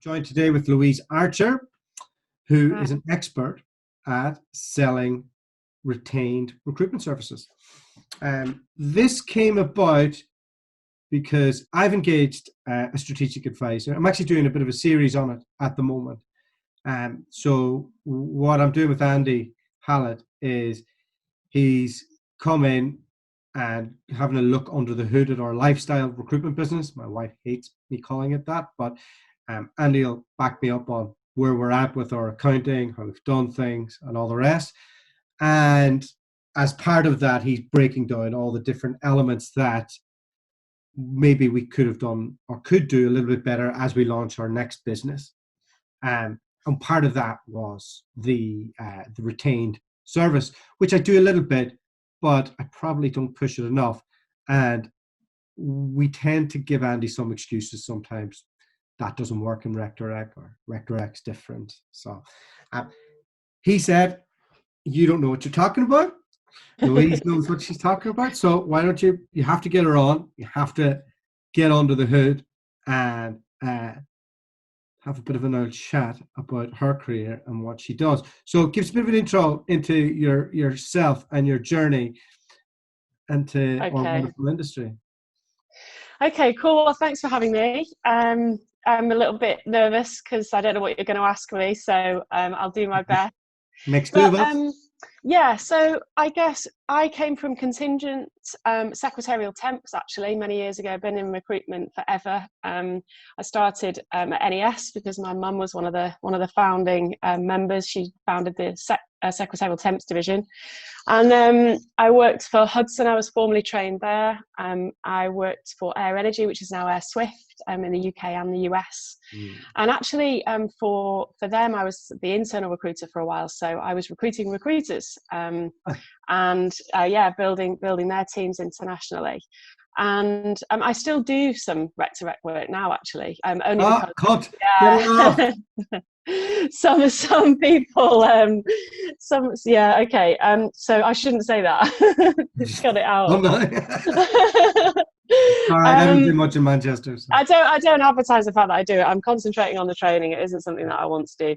Joined today with Louise Archer, who is an expert at selling retained recruitment services. This came about because I've engaged a strategic advisor. I'm actually doing a bit of a series on it at the moment. So what I'm doing with Andy Hallett is he's come in and having a look under the hood at our lifestyle recruitment business. My wife hates me calling it that, but Andy will back me up on where we're at with our accounting, how we've done things, and all the rest. And as part of that, he's breaking down all the different elements that maybe we could have done or could do a little bit better as we launch our next business. And part of that was the retained service, which I do a little bit, but I probably don't push it enough. And we tend to give Andy some excuses sometimes. That doesn't work in Rec Direct, or Rec Direct's different. So he said, you don't know what you're talking about. Louise knows what she's talking about. So why don't you have to get her on. You have to get under the hood and have a bit of an old chat about her career and what she does. So give us a bit of an intro into yourself and your journey into our wonderful industry. Okay, cool. Well, thanks for having me. I'm a little bit nervous because I don't know what you're going to ask me, so I'll do my best. Next two of us. Yeah, so I guess I came from Contingent, secretarial temps actually many years ago. I've been in recruitment forever. I started at NES because my mum was one of the founding members. She founded the secretarial temps division, and I worked for Hudson. I was formerly trained there. I worked for Air Energy, which is now Air Swift, in the UK and the US. And actually, for them, I was the internal recruiter for a while. So I was recruiting recruiters, and building their teams internationally. And I still do some rec to rec work now, actually. Only because some people, okay. So I shouldn't say that. Cut it out. Oh, no. All right, I haven't been much in Manchester. So. I don't advertise the fact that I do it. I'm concentrating on the training. It isn't something that I want to do.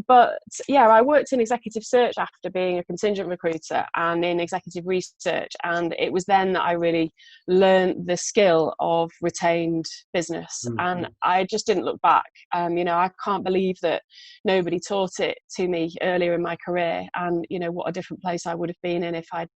But yeah, I worked in executive search after being a contingent recruiter and in executive research. And it was then that I really learned the skill of retained business. Mm-hmm. And I just didn't look back. I can't believe that nobody taught it to me earlier in my career. And what a different place I would have been in if I'd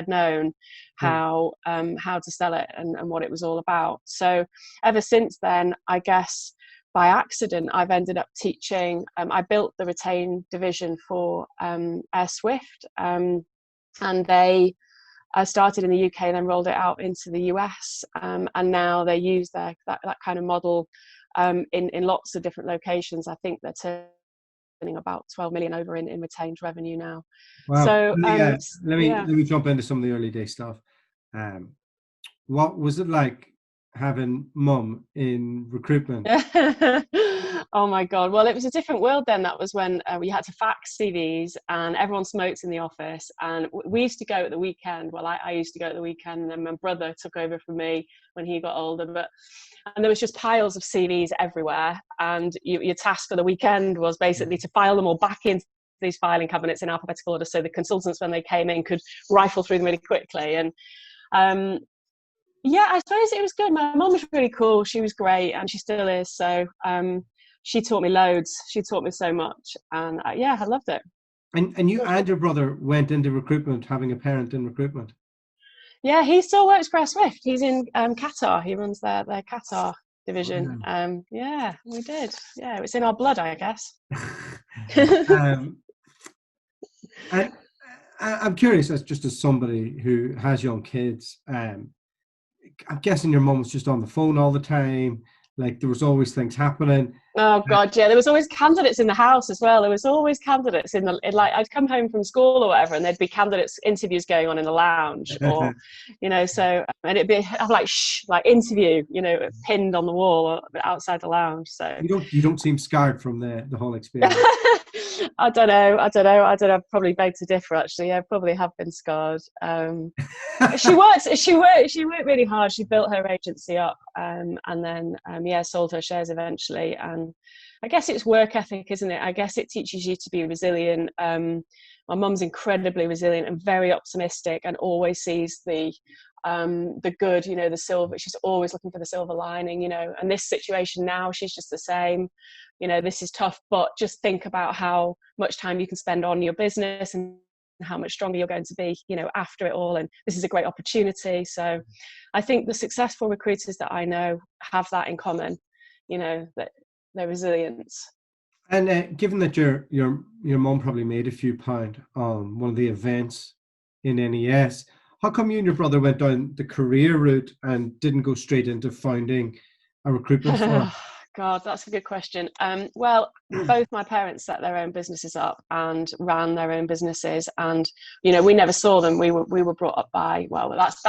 known how to sell it and what it was all about. So ever since then, I guess by accident, I've ended up teaching. I built the retained division for Air Swift, and they started in the UK and then rolled it out into the US, and now they use that kind of model in lots of different locations. I think they're turning about 12 million over in retained revenue now. Wow. So let me jump into some of the early day stuff. What was it like having mum in recruitment? Oh my God. Well, it was a different world then. That was when we had to fax CVs and everyone smoked in the office. And we used to go at the weekend. Well, I used to go at the weekend, and then my brother took over from me when he got older. And there was just piles of CVs everywhere. And your task for the weekend was basically to file them all back into these filing cabinets in alphabetical order, so the consultants, when they came in, could rifle through them really quickly. And I suppose it was good. My mum was really cool. She was great, and she still is. So she taught me loads. She taught me so much, and I loved it. And you and your brother went into recruitment, having a parent in recruitment. Yeah, he still works for Air Swift. He's in Qatar. He runs their Qatar division. Oh, yeah. We did. Yeah, it's in our blood, I guess. And I'm curious, as somebody who has young kids, I'm guessing your mum was just on the phone all the time. Like, there was always things happening. Oh God, yeah. There was always candidates in the house as well. There was always candidates I'd come home from school or whatever, and there'd be candidates interviews going on in the lounge, or, so, and it'd be like interview, pinned on the wall or outside the lounge. So you don't seem scarred from the whole experience. I don't know. Probably beg to differ. Actually, I probably have been scarred. She worked really hard. She built her agency up, and then sold her shares eventually. And I guess it's work ethic, isn't it? I guess it teaches you to be resilient. My mum's incredibly resilient and very optimistic, and always sees the good, the silver. She's always looking for the silver lining, and this situation now, she's just the same. This is tough, but just think about how much time you can spend on your business and how much stronger you're going to be, after it all. And this is a great opportunity. So I think the successful recruiters that I know have that in common, that their resilience. And given that your mum probably made a few pound on one of the events in NES, how come you and your brother went down the career route and didn't go straight into founding a recruitment firm? God, that's a good question. Well, both my parents set their own businesses up and ran their own businesses, and we never saw them. We were brought up by, well, that's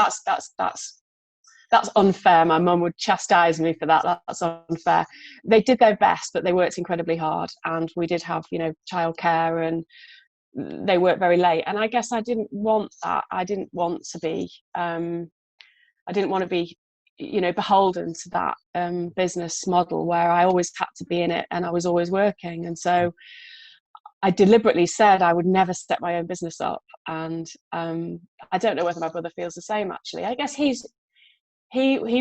unfair. My mum would chastise me for that. That's unfair. They did their best, but they worked incredibly hard, and we did have childcare, and they worked very late. And I guess I didn't want that. I didn't want to be beholden to that business model where I always had to be in it and I was always working. And so I deliberately said I would never set my own business up. And I don't know whether my brother feels the same, actually. I guess he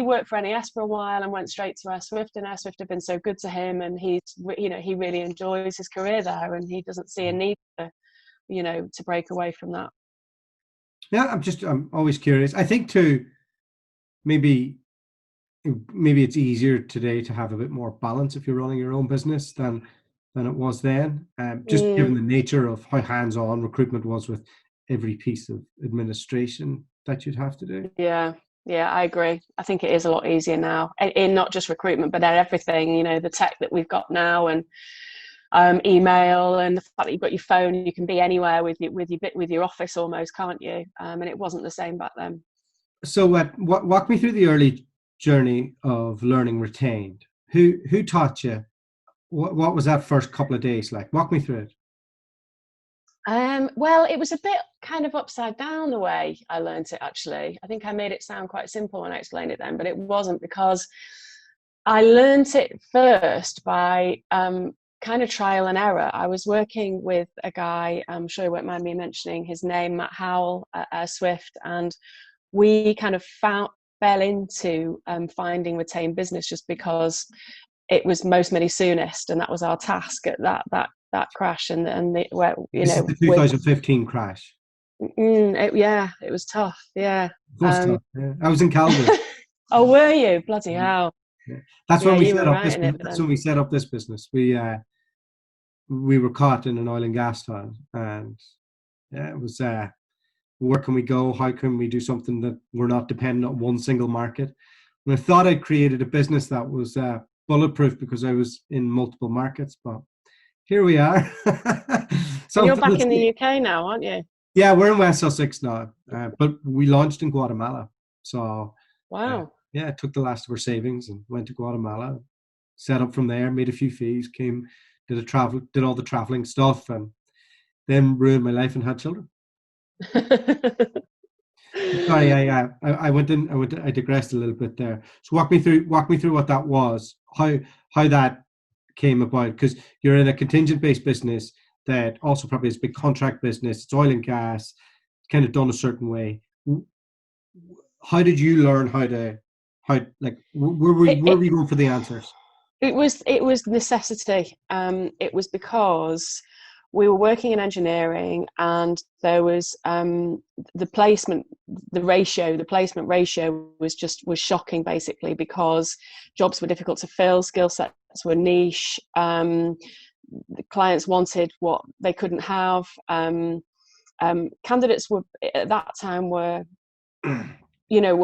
worked for NES for a while and went straight to Air Swift, and Air Swift have been so good to him, and he really enjoys his career there, and he doesn't see a need to break away from that. Yeah, I'm always curious. I think too, maybe it's easier today to have a bit more balance if you're running your own business than it was then. Just given the nature of how hands-on recruitment was with every piece of administration that you'd have to do. Yeah, I agree. I think it is a lot easier now, in not just recruitment, but in everything. The tech that we've got now, and email, and the fact that you've got your phone, you can be anywhere with your office almost, can't you? And it wasn't the same back then. So, walk me through the early journey of learning retained. Who taught you? What was that first couple of days like? Walk me through it. Well, it was a bit kind of upside down the way I learned it, actually. I think I made it sound quite simple when I explained it then, but it wasn't, because I learned it first by kind of trial and error. I was working with a guy, I'm sure you won't mind me mentioning his name, Matt Howell at Swift, and we kind of fell into finding retained business just because it was most money soonest, and that was our task at that crash. And where this is the 2015 crash. It was tough. Yeah, tough. Yeah. I was in Calgary. Oh, were you? Bloody hell! Yeah. That's when we set up this. That's when we set up this business. We were caught in an oil and gas town, and it was where can we go? How can we do something that we're not dependent on one single market? And I thought I'd created a business that was bulletproof because I was in multiple markets, but here we are. So you're back in the UK now, aren't you? Yeah, we're in West Sussex now, but we launched in Guatemala. So wow. I took the last of our savings and went to Guatemala, set up from there, made a few fees, did all the traveling stuff, and then ruined my life and had children. Sorry, I digressed a little bit there. So walk me through what that was, how that came about, because you're in a contingent based business that also probably is a big contract business. It's oil and gas, kind of done a certain way. How did you learn where were we going for the answers? It was necessity. It was because we were working in engineering, and there was the placement ratio was shocking, basically, because jobs were difficult to fill, skill sets were niche, the clients wanted what they couldn't have. Candidates were at that time were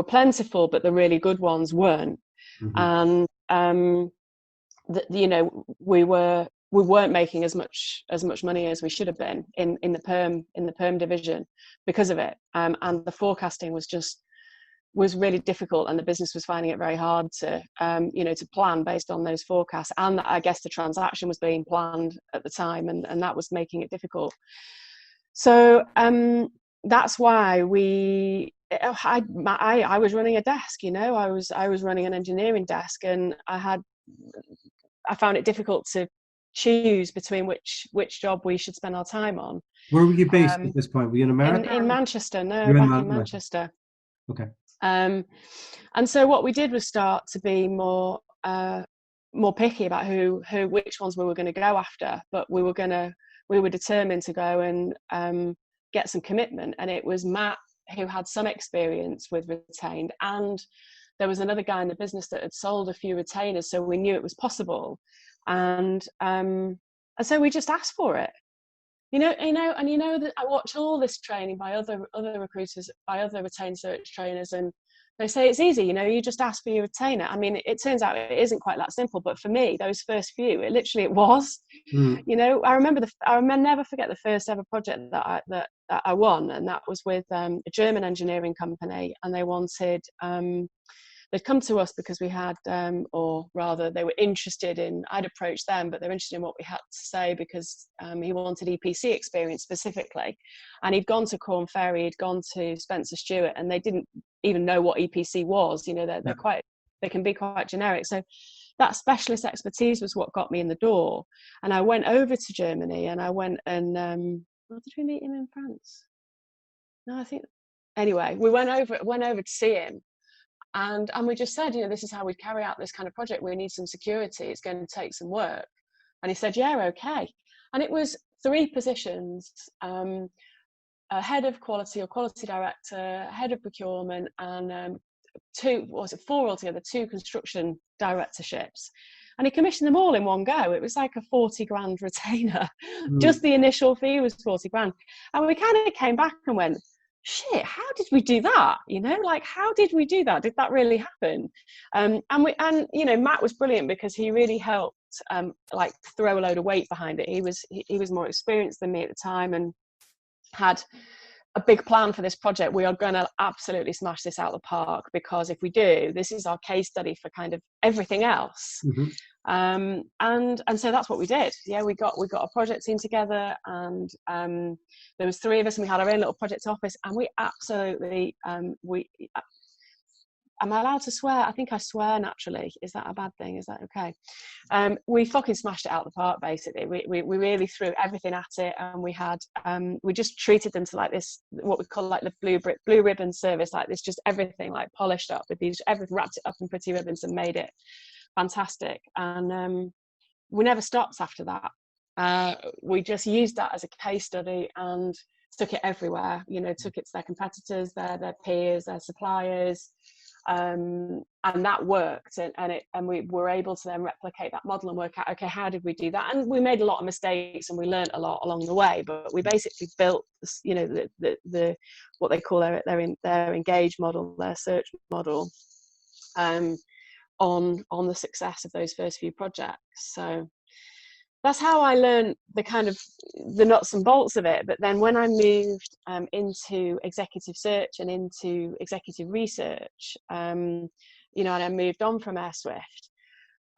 plentiful, but the really good ones weren't. Mm-hmm. And we weren't making as much money as we should have been in the perm division because of it. And the forecasting was just was really difficult, and the business was finding it very hard to to plan based on those forecasts, and I guess the transaction was being planned at the time, and that was making it difficult. So that's why I was running a desk, I was running an engineering desk, and I found it difficult to choose between which job we should spend our time on. Where were you based at this point? Were you in America? In Manchester. No, You're back in Manchester. Okay. And so what we did was start to be more picky about which ones we were going to go after, but we were determined to go and get some commitment. And it was Matt who had some experience with retained, and there was another guy in the business that had sold a few retainers, so we knew it was possible. And so we just asked for it. That I watch all this training by other recruiters, by other retained search trainers, and they say it's easy. You just ask for your retainer. I mean, it turns out it isn't quite that simple. But for me, those first few, it was. I never forget the first ever project that I won, and that was with a German engineering company, and they wanted. They'd come to us because we had, or rather they were interested in, I'd approached them, but they were interested in what we had to say because he wanted EPC experience specifically. And he'd gone to Corn Ferry, he'd gone to Spencer Stewart, and they didn't even know what EPC was. They can be quite generic. So that specialist expertise was what got me in the door. And I went over to Germany, and I went and, did we meet him in France? No, I think, anyway, we went over to see him. And we just said, this is how we'd carry out this kind of project. We need some security. It's going to take some work. And he said, yeah, okay. And it was 3 positions, a head of quality or quality director, head of procurement, and 4 altogether, 2 construction directorships. And he commissioned them all in one go. It was like a 40 grand retainer. Just the initial fee was 40 grand. And we kind of came back and went, shit, how did we do that? How did we do that? Did that really happen? And Matt was brilliant because he really helped throw a load of weight behind it. He was more experienced than me at the time and had a big plan for this project. We are going to absolutely smash this out of the park, because if we do, this is our case study for kind of everything else. And so that's what we did. Yeah, we got a project team together, and there was 3 of us, and we had our own little project office, and we absolutely am I allowed to swear? I think I swear naturally. Is that a bad thing? Is that okay? We fucking smashed it out of the park, basically. We really threw everything at it, and we had we just treated them to like this, what we call like the blue ribbon service, like this, just everything like polished up with these, everything wrapped it up in pretty ribbons and made it fantastic. And we never stopped after that. We just used that as a case study and took it everywhere. Took it to their competitors, their peers, their suppliers. And that worked, and we were able to then replicate that model and work out, okay, how did we do that? And we made a lot of mistakes, and we learned a lot along the way, but we basically built the what they call their engage model, their search model, on the success of those first few projects. So that's how I learned the kind of the nuts and bolts of it. But then when I moved into executive search and into executive research, and I moved on from AirSwift,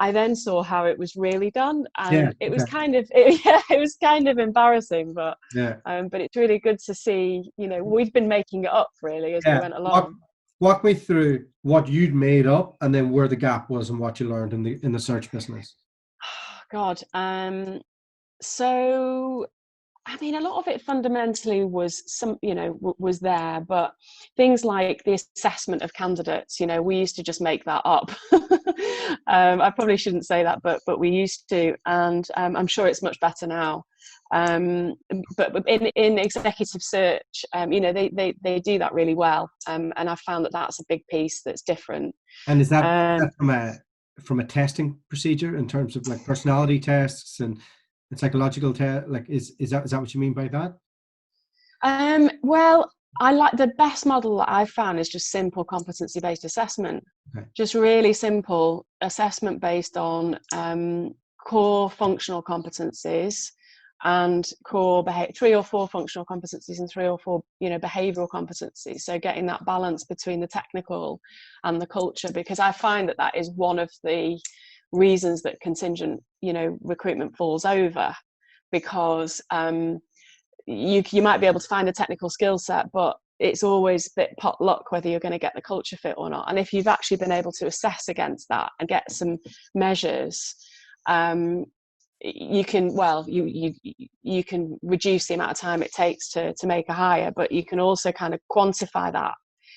I then saw how it was really done, and it was kind of it was kind of embarrassing, but it's really good to see. We've been making it up really as we went along. Walk me through what you'd made up, and then where the gap was, and what you learned in the search business. God. So, I mean, a lot of it fundamentally was was there, but things like the assessment of candidates, we used to just make that up. I probably shouldn't say that, but we used to, and I'm sure it's much better now. But in executive search, they do that really well, and I've found that that's a big piece that's different. And is that from a testing procedure in terms of like personality tests and psychological tests? Like, is that what you mean by that? Well, I like the best model that I've found is just simple competency-based assessment. Okay. Just really simple assessment based on core functional competencies, and core 3 or 4 functional competencies and 3 or 4 behavioral competencies. So getting that balance between the technical and the culture, because I find that is one of the reasons that contingent recruitment falls over, because you might be able to find a technical skill set, but it's always a bit pot luck whether you're going to get the culture fit or not. And if you've actually been able to assess against that and get some measures, you can you can reduce the amount of time it takes to make a hire, but you can also kind of quantify that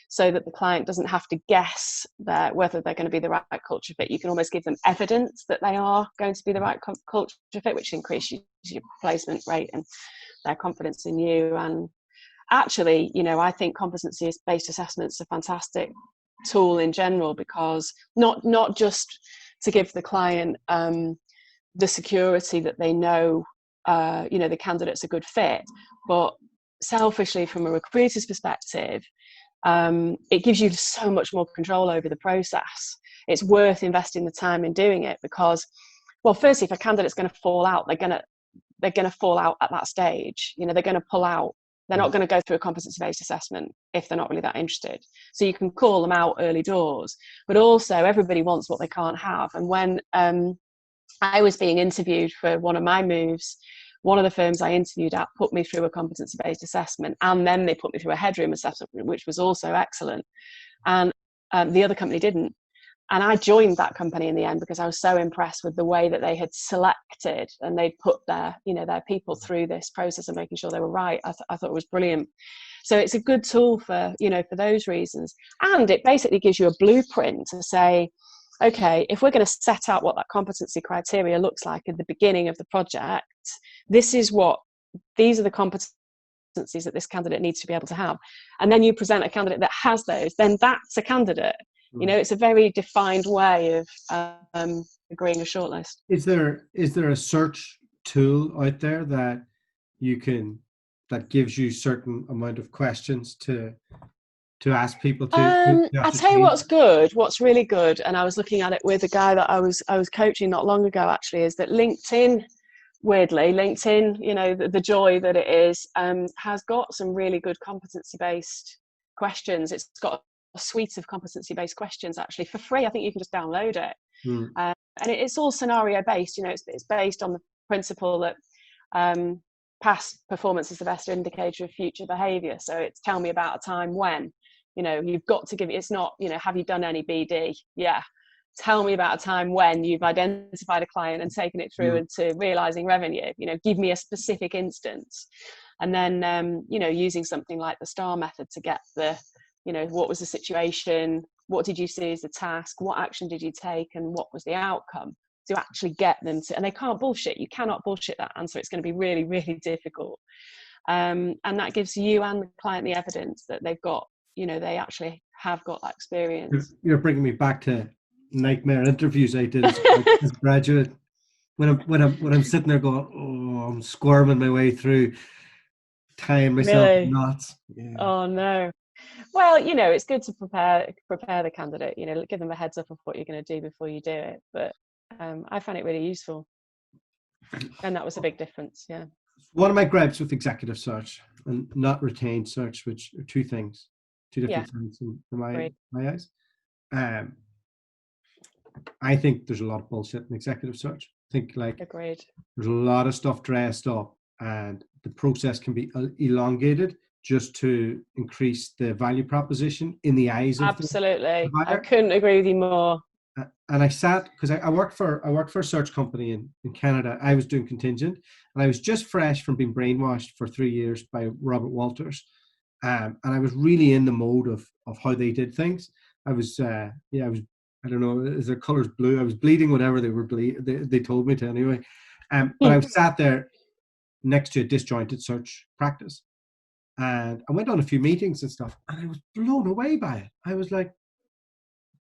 so that the client doesn't have to guess whether they're going to be the right culture fit. You can almost give them evidence that they are going to be the right culture fit, which increases your placement rate and their confidence in you. And actually, I think competency-based assessments are a fantastic tool in general, because not just to give the client the security that they know the candidate's a good fit, but selfishly from a recruiter's perspective, it gives you so much more control over the process. It's worth investing the time in doing it, because, well, firstly, if a candidate's going to fall out, they're going to fall out at that stage. They're going to pull out. They're not going to go through a competency-based assessment if they're not really that interested. So you can call them out early doors, but also everybody wants what they can't have. And when I was being interviewed for one of my moves, one of the firms I interviewed at put me through a competency-based assessment, and then they put me through a headroom assessment, which was also excellent. And the other company didn't. And I joined that company in the end because I was so impressed with the way that they had selected and they'd put their people through this process of making sure they were right. I thought it was brilliant. So it's a good tool for those reasons. And it basically gives you a blueprint to say, okay, if we're going to set out what that competency criteria looks like at the beginning of the project, these are the competencies that this candidate needs to be able to have. And then you present a candidate that has those, then that's a candidate. It's a very defined way of agreeing a shortlist. Is there a search tool out there that gives you certain amount of questions to ask people to I'll tell you what's really good, and I was looking at it with a guy that I was coaching not long ago actually, is that LinkedIn, the joy that it is, has got some really good competency-based questions. It's got a suite of competency-based questions actually for free. I think you can just download it. And it's all scenario-based. It's based on the principle that past performance is the best indicator of future behaviour. So it's tell me about a time when, you've got to give it. It's not, have you done any BD? Yeah. Tell me about a time when you've identified a client and taken it through into realising revenue. Give me a specific instance. And then, using something like the STAR method to get the, what was the situation? What did you see as the task? What action did you take? And what was the outcome? To actually get them to, and they can't bullshit. You cannot bullshit that answer. It's going to be really, really difficult. And that gives you and the client the evidence that they've got, they actually have got that experience. You're bringing me back to nightmare interviews I did as a graduate. When I'm sitting there going, I'm squirming my way through, tying myself in knots. Yeah. Oh no. Well, it's good to prepare the candidate, give them a heads up of what you're going to do before you do it. But I found it really useful. And that was a big difference, yeah. One of my gripes with executive search and not retained search, which are two different things in my eyes. I think there's a lot of bullshit in executive search. I think Agreed. There's a lot of stuff dressed up and the process can be elongated just to increase the value proposition in the eyes of absolutely. I couldn't agree with you more. And I sat, because I worked for a search company in Canada. I was doing Contingent, and I was just fresh from being brainwashed for 3 years by Robert Walters, and I was really in the mode of how they did things. I was I don't know, is their colors blue? I was bleeding whatever they told me to anyway. But I was sat there next to a disjointed search practice, and I went on a few meetings and stuff, and I was blown away by it. I was like,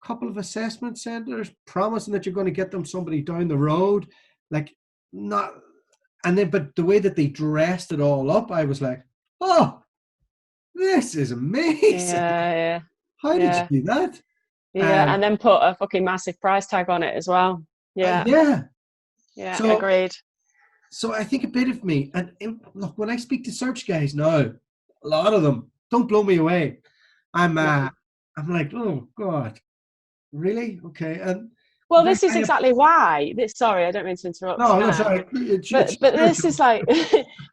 couple of assessment centers promising that you're going to get them somebody down the road, but the way that they dressed it all up, I was like, oh, this is amazing. Yeah. How did you do that? Yeah, and then put a fucking massive price tag on it as well. Yeah. So, agreed. So I think a bit of me, and look, when I speak to search guys now, a lot of them don't blow me away. I'm Yeah. I'm like, oh God, really? Okay, and Well, they're this is kind of exactly why. Sorry, I don't mean to interrupt you no, no, now. sorry, it's But your this is job. like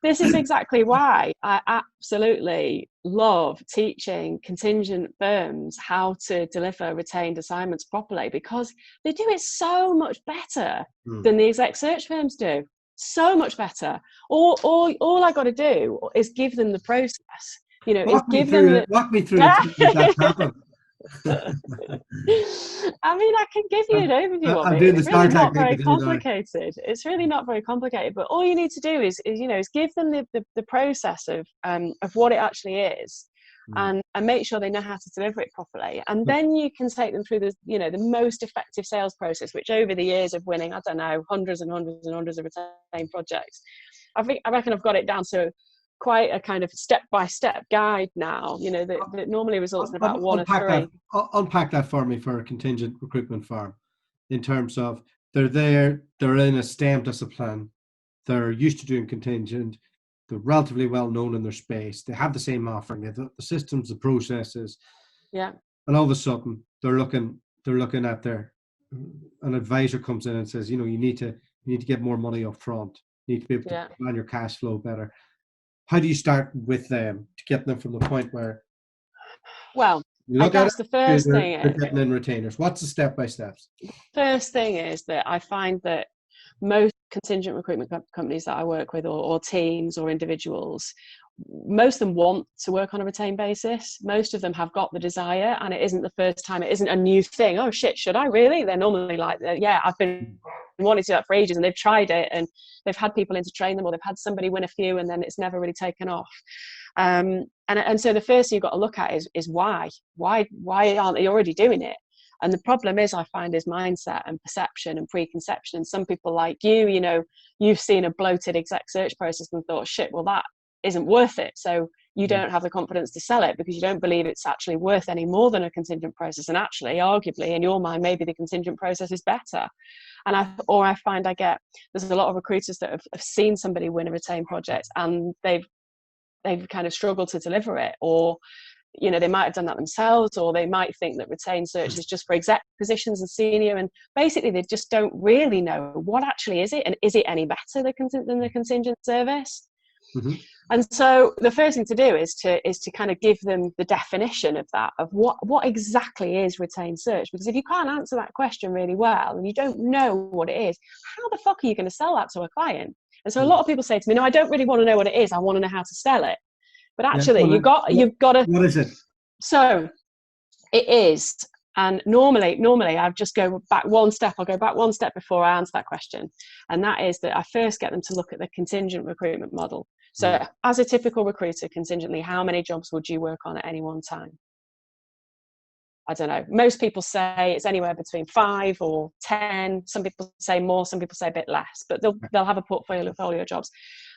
this is exactly why I absolutely love teaching contingent firms how to deliver retained assignments properly, because they do it so much better Hmm. than the exec search firms do. So much better. All I got to do is give them the process. You know, is give them the Walk me through it. That's happened. I mean, I can give you an overview of I'm it. doing the It's really star not technique very with you now. complicated. It's really not very complicated. But all you need to do is give them the process of what it actually is, Hmm. and make sure they know how to deliver it properly. And then you can take them through the most effective sales process, which over the years of winning, I don't know, hundreds and hundreds and hundreds of retained projects, I reckon I've got it down to quite a kind of step-by-step guide now, that normally results in about one or three. Unpack that for me for a contingent recruitment firm, in terms of they're in a STEM discipline, they're used to doing contingent, they're relatively well known in their space, they have the same offering, they have the systems, the processes, Yeah. and all of a sudden they're looking at an advisor comes in and says, you need to get more money up front, you need to be able to Yeah. plan your cash flow better. How do you start with them to get them from the point where Well, you I look at it, guess the first they're thing getting in retainers? What's the step by steps? is that I find that most contingent recruitment companies that I work with, or teams or individuals, most of them want to work on a retained basis. Most of them have got the desire, and it isn't the first time. It isn't a new thing. Oh shit, should I really? They're normally like, yeah, I've been wanting to do that for ages, and they've tried it, and they've had people in to train them, or they've had somebody win a few, and then it's never really taken off. And so the first thing you've got to look at is why aren't they already doing it? And the problem is, I find, is mindset and perception and preconception. And some people like you've seen a bloated exec search process and thought, shit, well, that isn't worth it. So you don't have the confidence to sell it because you don't believe it's actually worth any more than a contingent process. And actually, arguably, in your mind, maybe the contingent process is better. And I find there's a lot of recruiters that have seen somebody win a retained project, and they've kind of struggled to deliver it, or they might have done that themselves, or they might think that retained search is just for exec positions and senior, and basically they just don't really know what actually is it, and is it any better than the contingent service. Mm-hmm. And so the first thing to do is to kind of give them the definition of that, of what exactly is retained search. Because if you can't answer that question really well, and you don't know what it is, how the fuck are you going to sell that to a client? And so a lot of people say to me, no, I don't really want to know what it is, I want to know how to sell it. But Yeah. actually, Well, you've got to. what is it? So it is, and normally I just go back one step. I'll go back one step before I answer that question, and that is that I first get them to look at the contingent recruitment model. So, as a typical recruiter, contingently, how many jobs would you work on at any one time? I don't know. Most people say it's anywhere between 5 or 10. Some people say more, some people say a bit less, but they'll have a portfolio of jobs.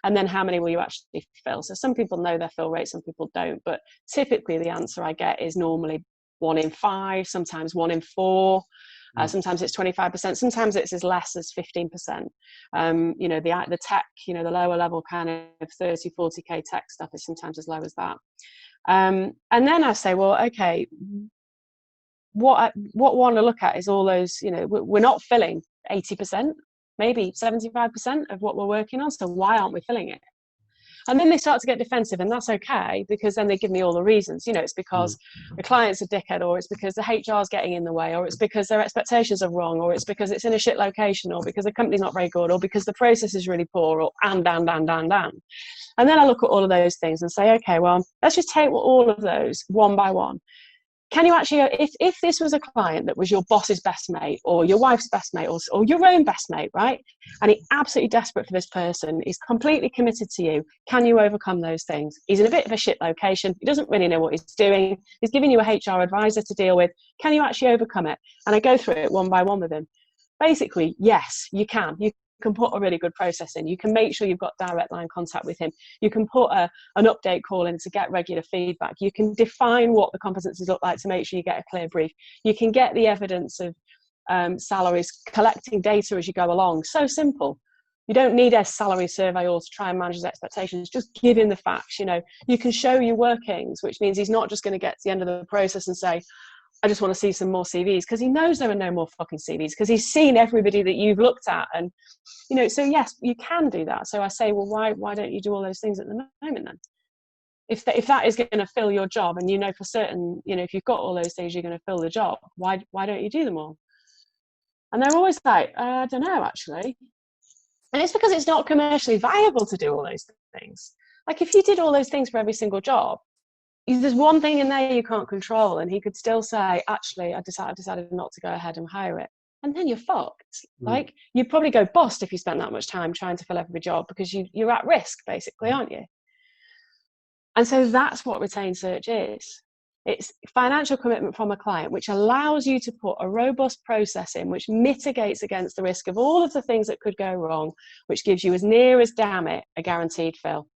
And then how many will you actually fill? So some people know their fill rate, some people don't. But typically the answer I get is normally 1 in 5, sometimes 1 in 4. Sometimes it's 25%, sometimes it's as less as 15%. The tech, the lower level kind of 30, 40K tech stuff is sometimes as low as that. And then I say, well, okay, what I want to look at is all those, we're not filling 80%, maybe 75% of what we're working on. So why aren't we filling it? And then they start to get defensive, and that's okay, because then they give me all the reasons. It's because the client's a dickhead, or it's because the HR is getting in the way, or it's because their expectations are wrong, or it's because it's in a shit location, or because the company's not very good, or because the process is really poor, or and. And then I look at all of those things and say, okay, well, let's just take all of those one by one. Can you actually, if this was a client that was your boss's best mate, or your wife's best mate, or your own best mate, right? And he's absolutely desperate for this person, he's completely committed to you, can you overcome those things? He's in a bit of a shit location, he doesn't really know what he's doing, he's giving you a HR advisor to deal with, can you actually overcome it? And I go through it one by one with him. Basically, yes, you can. You can put a really good process in. You can make sure you've got direct line contact with him. You can put an update call in to get regular feedback. You can define what the competencies look like to make sure you get a clear brief. You can get the evidence of salaries, collecting data as you go along. So simple. You don't need a salary surveyor to try and manage his expectations. Just give him the facts. You can show your workings, which means he's not just going to get to the end of the process and say, I just want to see some more CVs, because he knows there are no more fucking CVs, because he's seen everybody that you've looked at. And, so yes, you can do that. So I say, well, why don't you do all those things at the moment then? If that is going to fill your job, and for certain, if you've got all those things, you're going to fill the job, why don't you do them all? And they're always like, I don't know, actually. And it's because it's not commercially viable to do all those things. Like, if you did all those things for every single job, there's one thing in there you can't control, and he could still say, actually, I decided not to go ahead and hire it. And then you're fucked. Like, you'd probably go bust if you spent that much time trying to fill every job, because you're at risk, basically, aren't you? And so that's what retained search is. It's financial commitment from a client, which allows you to put a robust process in, which mitigates against the risk of all of the things that could go wrong, which gives you, as near as damn it, a guaranteed fill.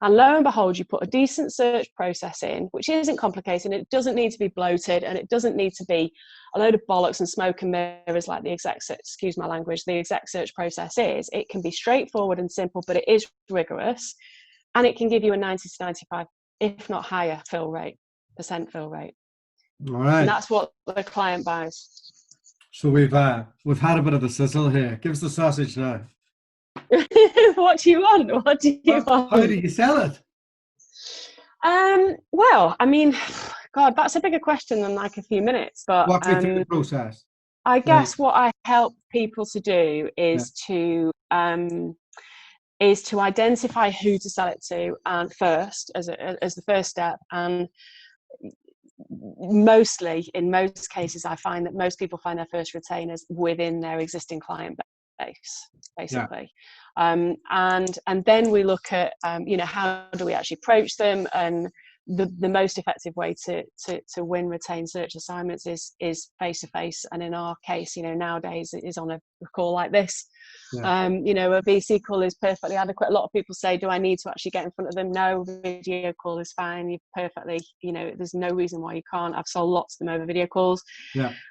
And lo and behold, you put a decent search process in, which isn't complicated. It doesn't need to be bloated, and it doesn't need to be a load of bollocks and smoke and mirrors like the exec search process is. It can be straightforward and simple, but it is rigorous, and it can give you a 90 to 95, if not higher, fill rate. All right. And that's what the client buys. So we've had a bit of the sizzle here. Give us the sausage now. What do you want? How do you sell it? Well, I mean, God, that's a bigger question than like a few minutes. But walk me through the process. I guess what I help people to do is to identify who to sell it to, and first as the first step. And mostly, in most cases, I find that most people find their first retainers within their existing client base, basically. And then we look at how do we actually approach them, and the most effective way to win retained search assignments is face to face. And in our case, nowadays it is on a call like this. A VC call is perfectly adequate. A lot of people say, do I need to actually get in front of them? No, video call is fine. You perfectly, there's no reason why you can't. I've sold lots of them over video calls.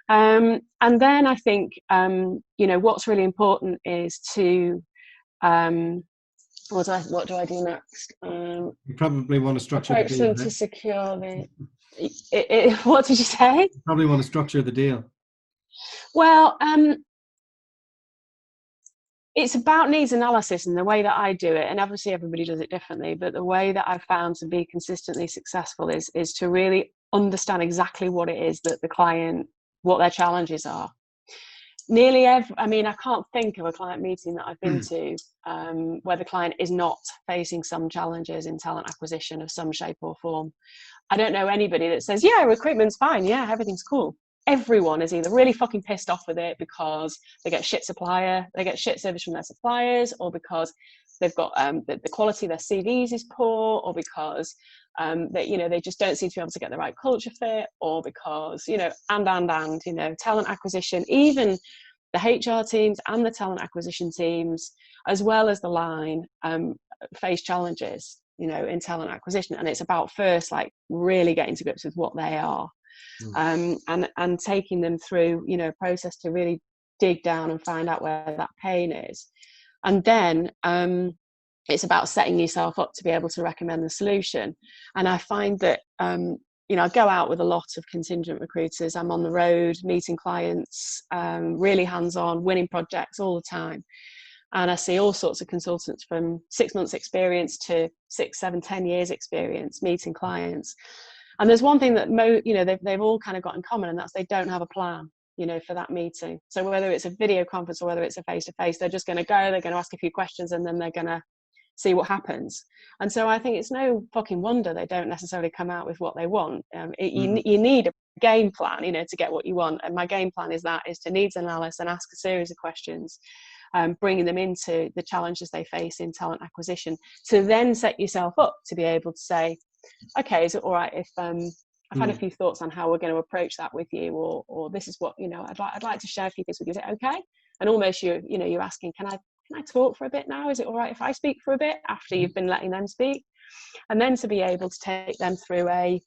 And then I think what's really important is to what do I do next? You probably want to structure the deal. To secure the. What did you say? You probably want to structure the deal. Well, it's about needs analysis, and the way that I do it, and obviously everybody does it differently, but the way that I've found to be consistently successful is to really understand exactly what it is that the client, what their challenges are. I can't think of a client meeting that I've been to where the client is not facing some challenges in talent acquisition of some shape or form. I don't know anybody that says, yeah, recruitment's fine, yeah, everything's cool. Everyone is either really fucking pissed off with it because they get shit service from their suppliers, or because they've got the quality of their CVs is poor, or because they just don't seem to be able to get the right culture fit, or because talent acquisition, even the HR teams and the talent acquisition teams, as well as the line, face challenges in talent acquisition. And it's about first really getting to grips with what they are. And taking them through a process to really dig down and find out where that pain is. And then it's about setting yourself up to be able to recommend the solution. And I find that I go out with a lot of contingent recruiters. I'm on the road meeting clients, really hands-on, winning projects all the time. And I see all sorts of consultants from 6 months experience to 6, 7, 10 years experience meeting clients. And there's one thing that they've all kind of got in common, and that's they don't have a plan, for that meeting. So whether it's a video conference or whether it's a face-to-face, they're just going to go, they're going to ask a few questions, and then they're going to see what happens. And so I think it's no fucking wonder they don't necessarily come out with what they want. You need a game plan, to get what you want. And my game plan is to needs analysis and ask a series of questions, bringing them into the challenges they face in talent acquisition, to then set yourself up to be able to say, okay, is it all right if I've had a few thoughts on how we're going to approach that with you, or this is what I'd like to share a few things with you. Is it okay? And almost you're asking, can I talk for a bit now? Is it all right if I speak for a bit after you've been letting them speak? And then to be able to take them through a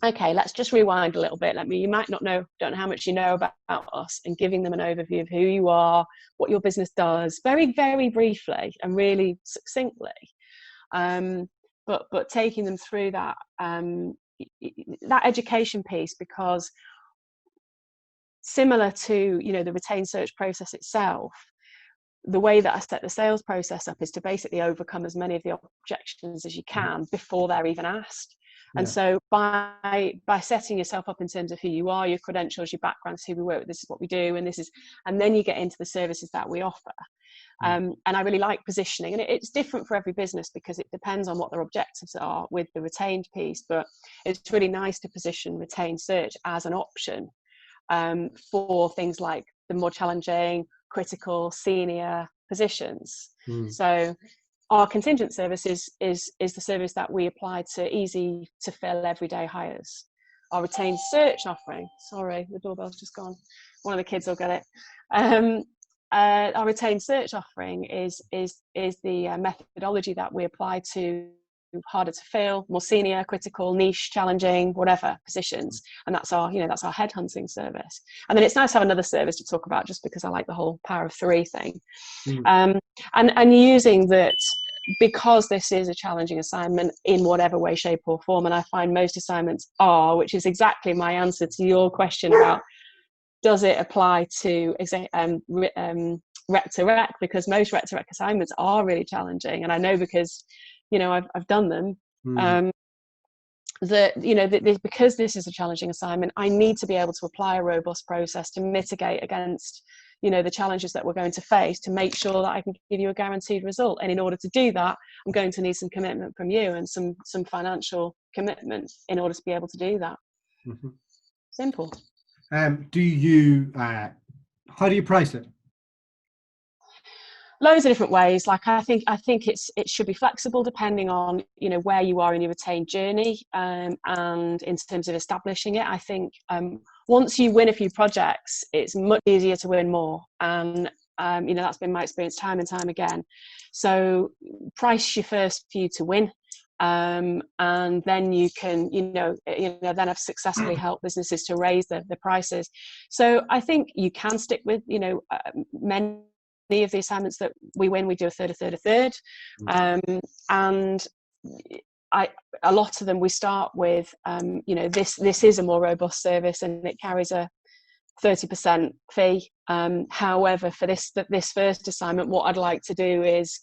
okay, let's just rewind a little bit. You might don't know how much you know about us, and giving them an overview of who you are, what your business does, very, very briefly and really succinctly. But taking them through that education piece, because similar to, the retained search process itself, the way that I set the sales process up is to basically overcome as many of the objections as you can before they're even asked. And so by setting yourself up in terms of who you are, your credentials, your backgrounds, who we work with, this is what we do, and then you get into the services that we offer. And I really like positioning, and it's different for every business because it depends on what their objectives are with the retained piece. But it's really nice to position retained search as an option for things like the more challenging, critical, senior positions. So our contingent service is the service that we apply to easy to fill everyday hires. Our retained search offering, sorry, the doorbell's just gone, one of the kids will get it. Our retained search offering is the methodology that we apply to harder to fill, more senior, critical, niche, challenging, whatever positions, and that's our headhunting service. And then it's nice to have another service to talk about, just because I like the whole power of three thing. And using that, because this is a challenging assignment in whatever way, shape or form, and I find most assignments are, which is exactly my answer to your question about does it apply to rec to rec, because most rec to rec assignments are really challenging, and I know because I've done them. Because this is a challenging assignment, I need to be able to apply a robust process to mitigate against the challenges that we're going to face, to make sure that I can give you a guaranteed result. And in order to do that, I'm going to need some commitment from you, and some financial commitment in order to be able to do that. Simple. Do you how do you price it? Loads of different ways. Like I think it should be flexible depending on where you are in your retained journey, and in terms of establishing it. I think once you win a few projects, it's much easier to win more, and that's been my experience time and time again. So price your first few to win, and then you can then have successfully helped businesses to raise the prices. So I think you can stick with many of the assignments that we win. We do a third, and a lot of them we start with this is a more robust service, and it carries a 30% fee. However, for this first assignment, what I'd like to do is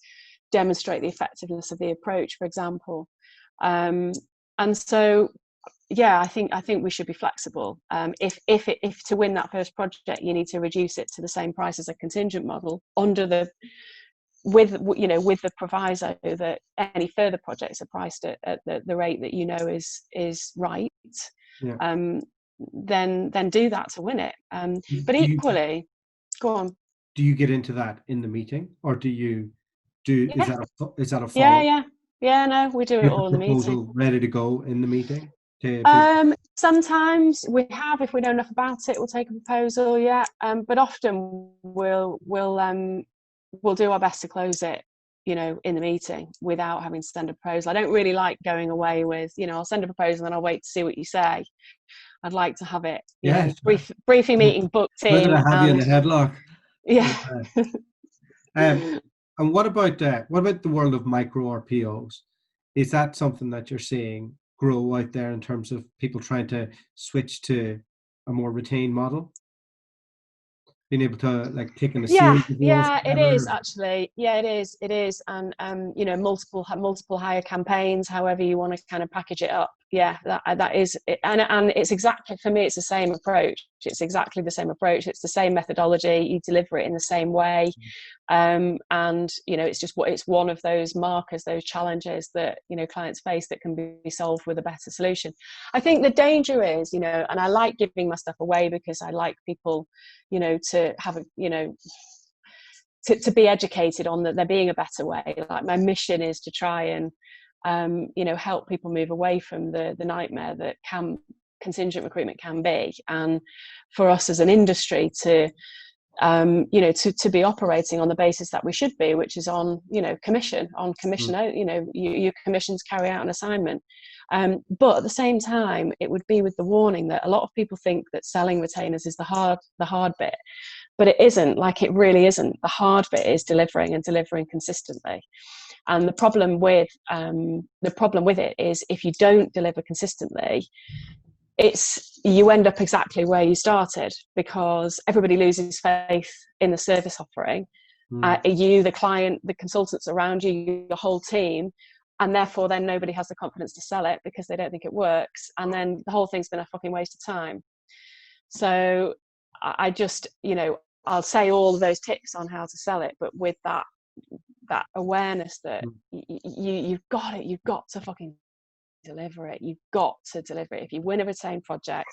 demonstrate the effectiveness of the approach, for example. And so I think we should be flexible. If to win that first project you need to reduce it to the same price as a contingent model, with the proviso that any further projects are priced at the rate that is right, then do that to win it. But equally, go on. Do you get into that in the meeting, or do you do? Yeah. Is that a follow? Yeah. No, we do it all in the meeting. Ready to go in the meeting. Sometimes we have, if we know enough about it, we'll take a proposal. But often we'll do our best to close it in the meeting without having to send a proposal. I don't really like going away with I'll send a proposal and I'll wait to see what you say. I'd like to have it briefing meeting booked in. I have you in the headlock. Yeah. And what about the world of micro RPOs? Is that something that you're seeing grow out there in terms of people trying to switch to a more retained model? Being able to take in a series of deals? It is actually. It is. And multiple hire campaigns, however you want to kind of package it up. That is it. And it's exactly, for me, it's the same approach. It's exactly the same approach. It's the same methodology. You deliver it in the same way. And it's one of those markers, those challenges that clients face that can be solved with a better solution. I think the danger is, and I like giving my stuff away because I like people to have to be educated on that there being a better way. Like, my mission is to try and help people move away from the nightmare that contingent recruitment can be, and for us as an industry to you know, to be operating on the basis that we should be, which is on, you know, commission, you know, your commissions carry out an assignment. But at the same time, it would be with the warning that a lot of people think that selling retainers is the hard bit, but it isn't. Like, it really isn't. The hard bit is delivering, and delivering consistently. And the problem with it is, if you don't deliver consistently, you end up exactly where you started, because everybody loses faith in the service offering. You, the client, the consultants around you, your whole team, and therefore then nobody has the confidence to sell it because they don't think it works, and then the whole thing's been a fucking waste of time. So I just, you know, I'll say all of those tips on how to sell it, but with that awareness that you've got to fucking deliver it. You've got to deliver it. If you win a retained project,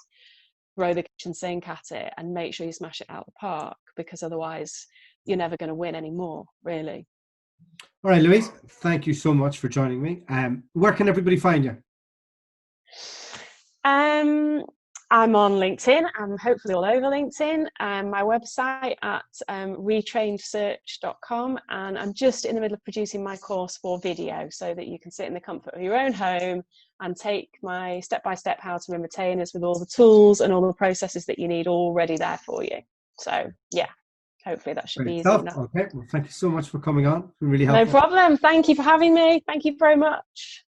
throw the kitchen sink at it and make sure you smash it out the park, because otherwise you're never going to win anymore, really. All right, Louise, thank you so much for joining me. Where can everybody find you? I'm on LinkedIn. I'm hopefully all over LinkedIn. My website at retrainedsearch.com, and I'm just in the middle of producing my course for video, so that you can sit in the comfort of your own home and take my step-by-step how to win retainers, with all the tools and all the processes that you need already there for you. So yeah, hopefully that should be easy enough. Okay, well, thank you so much for coming on. It's been really helpful. No problem. Thank you for having me. Thank you very much.